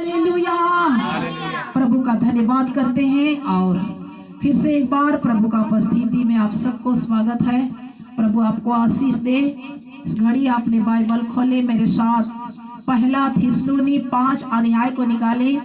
Hallelujah. प्रभु का धन्यवाद करते हैं और फिर से एक बार प्रभु का उपस्थिति में आप सबको स्वागत है। प्रभु आपको आशीष दे। इस घड़ी आपने बाइबल खोले, मेरे साथ पहला थिस्सलुनी 5 अध्याय को निकाले।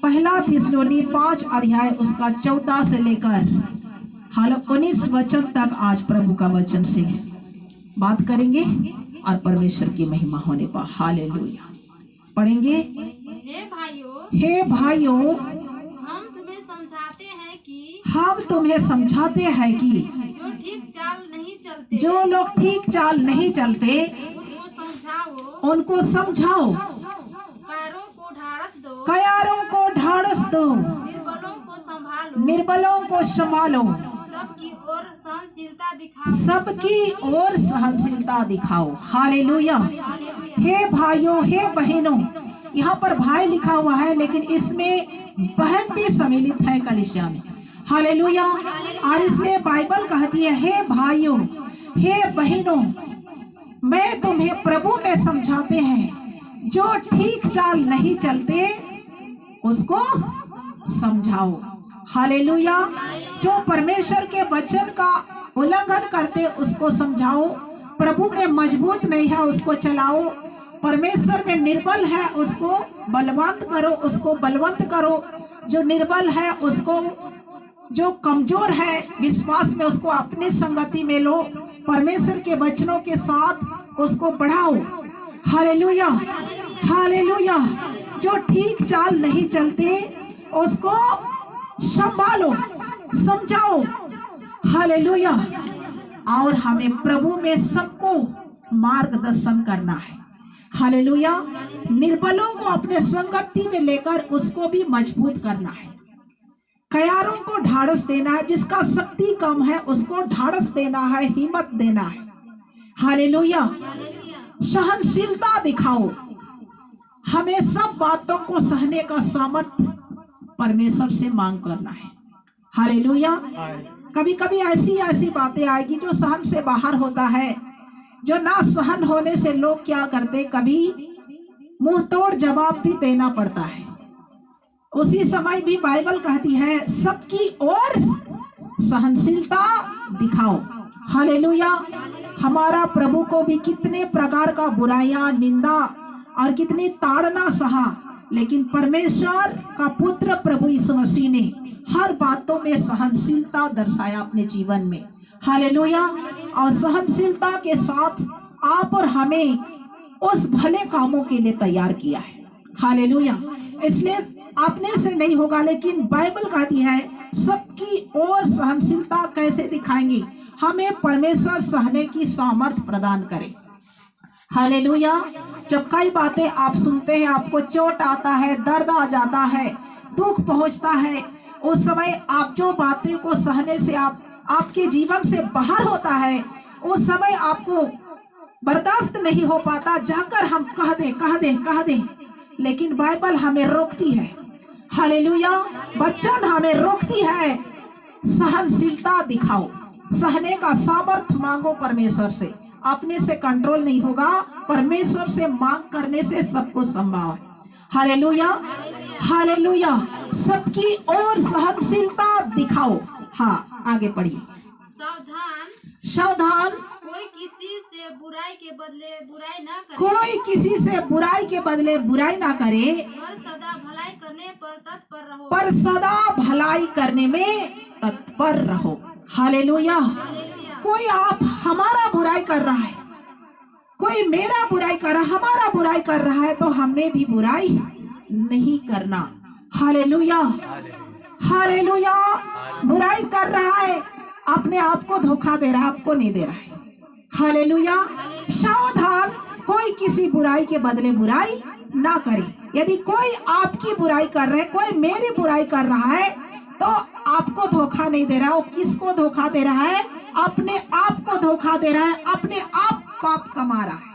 पहला थिस्सलुनी 5 अध्याय उसका 14 से लेकर 19 वचन तक आज प्रभु का वचन से बात करेंगे और परमेश्वर की महिमा होने पर। हालेलुया। पढ़ेंगे। हे भाइयों, हम तुम्हें समझाते हैं कि जो ठीक चाल नहीं चलते, जो लोग ठीक चाल नहीं चलते उनको समझाओ, कयारों को ढाढ़स दो, निर्बलों को संभालो, सबकी ओर सहनशीलता दिखाओ। हालेलुया। हे भाइयों, हे बहनों, यहाँ पर भाई लिखा हुआ है लेकिन इसमें बहन भी सम्मिलित है कलीसिया में। हालेलुया। और इसलिए बाइबल कहती है, हे भाइयों, हे बहनों, मैं तुम्हें प्रभु में समझाते हैं, जो ठीक चाल नहीं चलते उसको समझाओ। हालेलुया। जो परमेश्वर के वचन का उल्लंघन करते उसको समझाओ। प्रभु में मजबूत नहीं है उसको चलाओ। परमेश्वर में निर्बल है उसको बलवंत करो, उसको बलवंत करो। जो निर्बल है उसको, जो कमजोर है विश्वास में, उसको अपनी संगति में लो। परमेश्वर के वचनों के साथ उसको बढ़ाओ। हालेलुया। हालेलुया। जो ठीक चाल नहीं चलते उसको संभालो, समझाओ। हालेलुया। और हमें प्रभु में सबको मार्गदर्शन करना है। हालेलुया। निर्बलों को अपने संगति में लेकर उसको भी मजबूत करना है। कयारों को ढाढ़स देना है, जिसका शक्ति कम है उसको ढाढ़स देना है, हिम्मत देना है। हालेलुया। सहनशीलता दिखाओ। हमें सब बातों को सहने का सामर्थ्य परमेश्वर से मांग करना है। हालेलुया। कभी कभी ऐसी बातें आएगी जो सहन से बाहर होता है, जो ना सहन होने से लोग क्या करते, कभी मुंह तोड़ जवाब भी देना पड़ता है। उसी समय भी बाइबल कहती है, सबकी ओर सहनशीलता दिखाओ। हालेलुया। हमारा प्रभु को भी कितने प्रकार का बुराइयां, निंदा और कितनी ताड़ना सहा, लेकिन परमेश्वर का पुत्र प्रभु यीशु मसीह ने हर बातों में सहनशीलता दर्शाया अपने जीवन में। हालेलुया। और सहनशीलता के साथ आप और हमें उस भले कामों के लिए तैयार किया है। हालेलुया। इसलिए अपने से नहीं होगा, लेकिन बाइबल कहती है सबकी ओर सहनशीलता कैसे दिखाएंगी, हमें परमेश्वर सहने की सामर्थ्य प्रदान करे। हालेलुया। जब कई बातें आप सुनते हैं, आपको चोट आता है, दर्द आ जाता है, दुख पहुंचता है, उस समय आप जो बातें को सहने से आपके जीवन से बाहर होता है, उस समय आपको बर्दाश्त नहीं हो पाता, जाकर हम कह दें, लेकिन बाइबल हमें रोकती है। हालेलुया। वचन हमें रोकती है, सहनशीलता दिखाओ, सहने का सामर्थ्य मांगो परमेश्वर से। अपने से कंट्रोल नहीं होगा, परमेश्वर से मांग करने से सब कुछ संभव है। हालेलुया। हालेलुया। सबकी ओर सहनशीलता दिखाओ। हाँ, आगे पढ़िए। सावधान, कोई किसी से बुराई के बदले बुराई ना करे, कोई किसी से बुराई के बदले बुराई ना करे, पर सदा भलाई करने पर तत्पर रहो, पर सदा भलाई करने में तत्पर रहो। हालेलुया। कोई आप हमारा बुराई कर रहा है, कोई मेरा बुराई कर रहा है, हमारा बुराई कर रहा है, तो हमें भी बुराई नहीं करना। हालेलुया। हालेलुया। बुराई कर रहा है, अपने आप को धोखा दे रहा है, आपको नहीं दे रहा है। हालेलुया। सावधान, कोई किसी बुराई के बदले बुराई ना करे। यदि कोई आपकी बुराई कर रहा है, कोई मेरी बुराई कर रहा है, तो आपको धोखा नहीं दे रहा है। वो किसको धोखा दे रहा है? अपने आप को धोखा दे रहा है, अपने आप पाप कमा रहा है।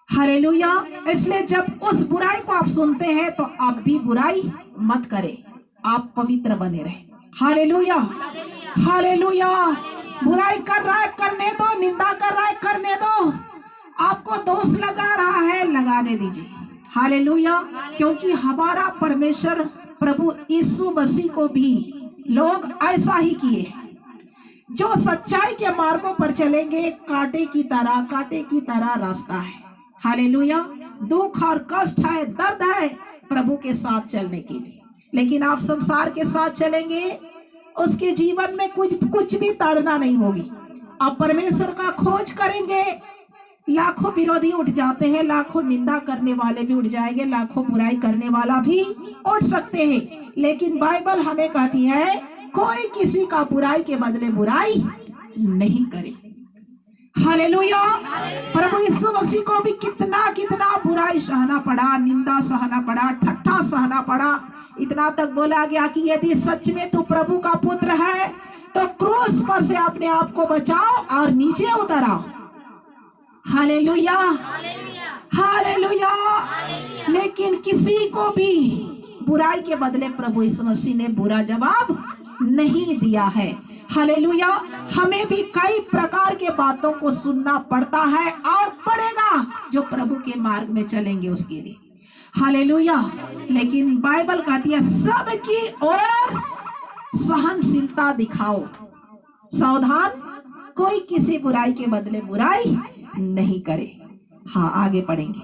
हालेलुया। इसलिए जब उस बुराई को आप सुनते हैं तो आप भी बुराई मत करें, आप पवित्र बने रहे। हालेलुया। हालेलुया। बुराई कर रहा है, करने दो। निंदा कर रहा है, करने दो। आपको दोष लगा रहा है, लगाने दीजिए। हालेलुया। क्योंकि हमारा परमेश्वर प्रभु यीशु मसीह को भी लोग ऐसा ही किए। जो सच्चाई के मार्गों पर चलेंगे, कांटे की तरह रास्ता है। हालेलुया। दुख और कष्ट है, दर्द है प्रभु के साथ चलने के लिए। लेकिन आप संसार के साथ चलेंगे, उसके जीवन में कुछ भी ताड़ना नहीं होगी। आप परमेश्वर का खोज करेंगे, लाखों विरोधी उठ जाते हैं, लाखों निंदा करने वाले भी उठ जाएंगे, लाखों बुराई करने वाला भी उठ सकते हैं। लेकिन बाइबल हमें कहती है कोई किसी का बुराई के बदले बुराई नहीं करे। हालेलुया। प्रभु यीशु मसीह को भी कितना बुराई सहना पड़ा, निंदा सहना पड़ा, ठट्ठा सहना पड़ा। इतना तक बोला गया कि यदि सच में तू प्रभु का पुत्र है तो क्रूस पर से अपने आप को बचाओ और नीचे उतर आओ। Hallelujah, hallelujah. लेकिन किसी को भी बुराई के बदले प्रभु यीशु मसीह ने बुरा जवाब नहीं दिया है। हालेलुया। हमें भी कई प्रकार के बातों को सुनना पड़ता है और पड़ेगा, जो प्रभु के मार्ग में चलेंगे उसके लिए। हालेलुया। लेकिन बाइबल कहती है सबकी ओर सहनशीलता दिखाओ, सावधान, कोई किसी बुराई के बदले बुराई नहीं करे। हाँ, आगे पढ़ेंगे।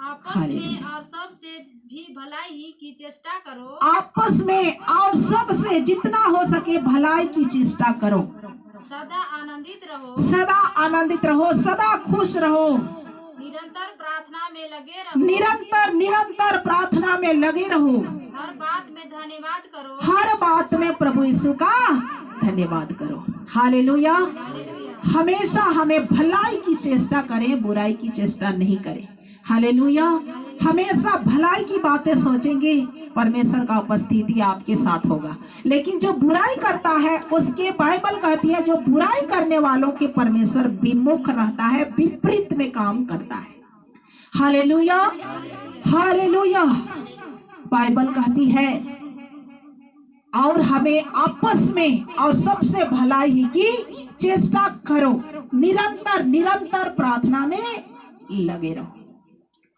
आपस में और सबसे भी भलाई ही की चेष्टा करो। आपस में और सबसे जितना हो सके भलाई की चेष्टा करो। सदा आनंदित रहो, सदा आनंदित रहो, सदा खुश रहो। निरंतर प्रार्थना में लगे रहो, निरंतर प्रार्थना में लगे रहो। हर बात में धन्यवाद करो, हर बात में प्रभु यीशु का धन्यवाद करो। हालेलुया। हमेशा हमें भलाई की चेष्टा करें, बुराई की चेष्टा नहीं करें। हालेलुया। हमेशा भलाई की बातें सोचेंगे, परमेश्वर का उपस्थिति आपके साथ होगा। लेकिन जो बुराई करता है उसके, बाइबल कहती है जो बुराई करने वालों के परमेश्वर विमुख रहता है, विपरीत में काम करता है। Hallelujah, hallelujah. बाइबल कहती है और हमें आपस में और सबसे भलाई ही की चेष्टा करो, निरंतर प्रार्थना में लगे रहो।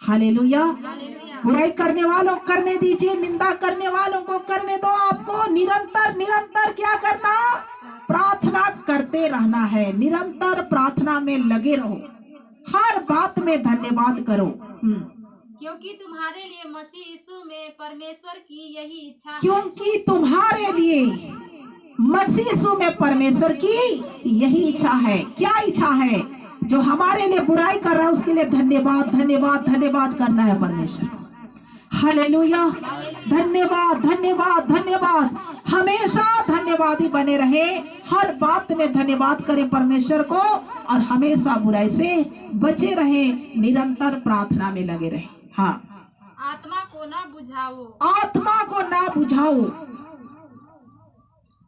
हालेलुया। बुराई करने वालों को करने दीजिए, निंदा करने वालों को करने दो। आपको निरंतर क्या करना? प्रार्थना करते रहना है। निरंतर प्रार्थना में लगे रहो, हर बात में धन्यवाद करो। क्योंकि तुम्हारे लिए मसीह यीशु में परमेश्वर की यही इच्छा है। क्योंकि तुम्हारे लिए मसीह यीशु में परमेश्वर की यही इच्छा है। क्या इच्छा है? जो हमारे लिए बुराई कर रहा है उसके लिए धन्यवाद करना है परमेश्वर को। हालेलुया। धन्यवाद। हमेशा धन्यवादी बने रहे, हर बात में धन्यवाद करें परमेश्वर को और हमेशा बुराई से बचे रहे, निरंतर प्रार्थना में लगे रहे। हाँ, आत्मा को ना बुझाओ, आत्मा को ना बुझाओ,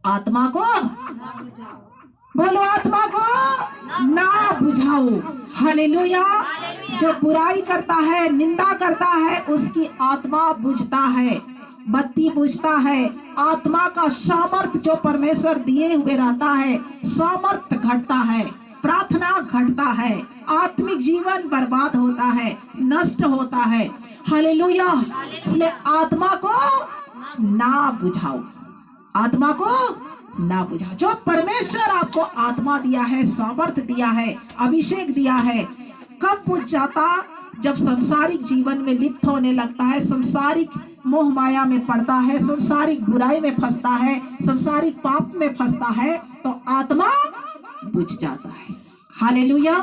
आत्मा को बोलो, आत्मा को ना बुझाओ। हालेलुया। जो बुराई करता है, निंदा करता है, उसकी आत्मा बुझता है, बत्ती बुझता है। आत्मा का सामर्थ जो परमेश्वर दिए हुए रहता है, सामर्थ घटता है, प्रार्थना घटता है, आत्मिक जीवन बर्बाद होता है, नष्ट होता है। हालेलुया। इसलिए आत्मा को ना बुझाओ, आत्मा को ना बुझाओ। जो परमेश्वर आपको आत्मा दिया है, सामर्थ दिया है, अभिषेक दिया है, कब बुझ जाता? जब संसारिक जीवन में लिप्त होने लगता है, संसारिक मोह माया में पड़ता है, संसारिक बुराई में फंसता है, संसारिक पाप में फंसता है, तो आत्मा बुझ जाता है। हालेलुया।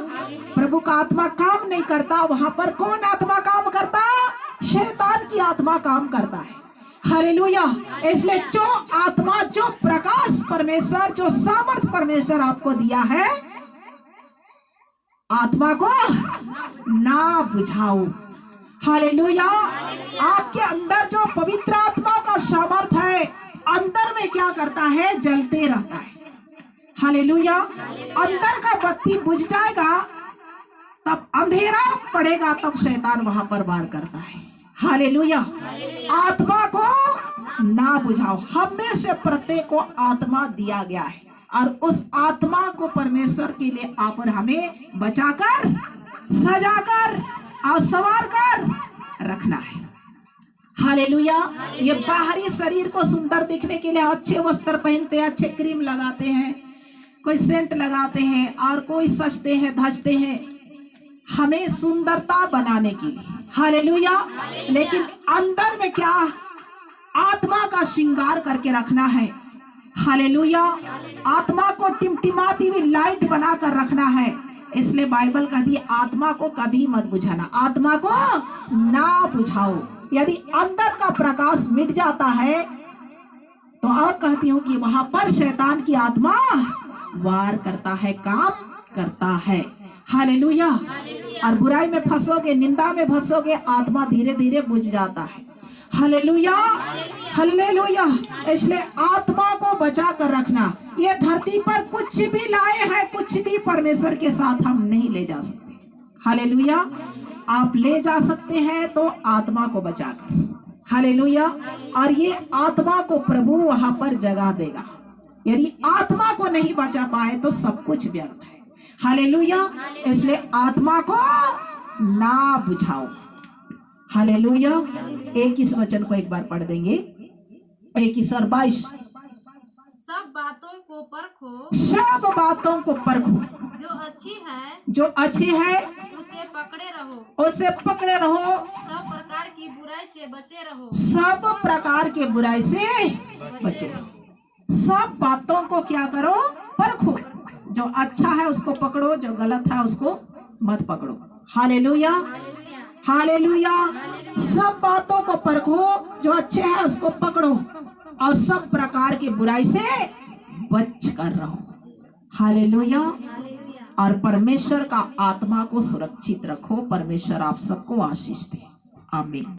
प्रभु का आत्मा काम नहीं करता। वहां पर कौन आत्मा काम करता? शैतान की आत्मा काम करता है। हालेलुया। इसलिए जो आत्मा, जो प्रकाश परमेश्वर, जो सामर्थ परमेश्वर आपको दिया है, आत्मा को ना बुझाओ। हालेलुया। आपके अंदर जो पवित्र आत्मा का सामर्थ है, अंदर में क्या करता है? जलते रहता है। हालेलुया। अंदर का बत्ती बुझ जाएगा, तब अंधेरा पड़ेगा, तब शैतान वहां पर वार करता है। हालेलुया। आत्मा को ना बुझाओ। हमें से प्रत्येक को आत्मा दिया गया है और उस आत्मा को परमेश्वर के लिए आप और हमें बचाकर, सजाकर और संवार कर रखना है। हालेलुया। ये बाहरी शरीर को सुंदर दिखने के लिए अच्छे वस्त्र पहनते हैं, अच्छे क्रीम लगाते हैं, कोई सेंट लगाते हैं और कोई सजते हैं धजते हैं हमें सुंदरता बनाने के लिए। हालेलुया। लेकिन अंदर में क्या, आत्मा का श्रृंगार करके रखना है। हालेलुया। आत्मा को टिमटिमाती हुई लाइट बनाकर रखना है। इसलिए बाइबल कहती है आत्मा को कभी मत बुझाना, आत्मा को ना बुझाओ। यदि अंदर का प्रकाश मिट जाता है तो और कहती हूँ कि वहां पर शैतान की आत्मा वार करता है, काम करता है। हालेलुया। और बुराई में फंसोगे, निंदा में फंसोगे, आत्मा धीरे धीरे बुझ जाता है। Hallelujah, hallelujah. इसलिए आत्मा को बचा कर रखना। ये धरती पर कुछ भी लाए हैं, कुछ भी परमेश्वर के साथ हम नहीं ले जा सकते। हालेलुया। आप ले जा सकते हैं तो आत्मा को बचाकर। हालेलुया। और ये आत्मा को प्रभु वहां पर जगा देगा। यदि आत्मा को नहीं बचा पाए तो सब कुछ व्यर्थ है। हालेलुया। इसलिए आत्मा को ना बुझाओ। हालेलुया। 21 वचन को एक बार पढ़ देंगे। 21 और 22। सब बातों को परखो, सब बातों को परखो, जो अच्छी है जो अच्छी है उसे पकड़े रहो, उसे पकड़े रहो, सब प्रकार की बुराई से बचे रहो, सब प्रकार के बुराई से बचे रहो। सब बातों को क्या करो, परखो। जो अच्छा है उसको पकड़ो, जो गलत है उसको मत पकड़ो। Hallelujah, hallelujah. सब बातों को परखो, जो अच्छे है उसको पकड़ो और सब प्रकार की बुराई से बच कर रहो। हालेलुया। और परमेश्वर का आत्मा को सुरक्षित रखो। परमेश्वर आप सबको आशीष दे। आमीन।